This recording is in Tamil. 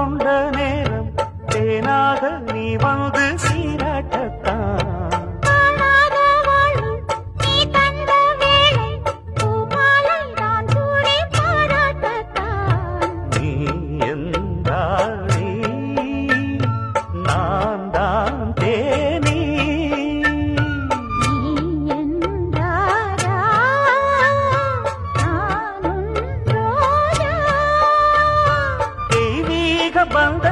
கொண்ட நேரம் தேனாக நீ வந்து சீராட்டத்தான் நீ எந்தாடி நான் தான் தேனி தெய்வீக பந்த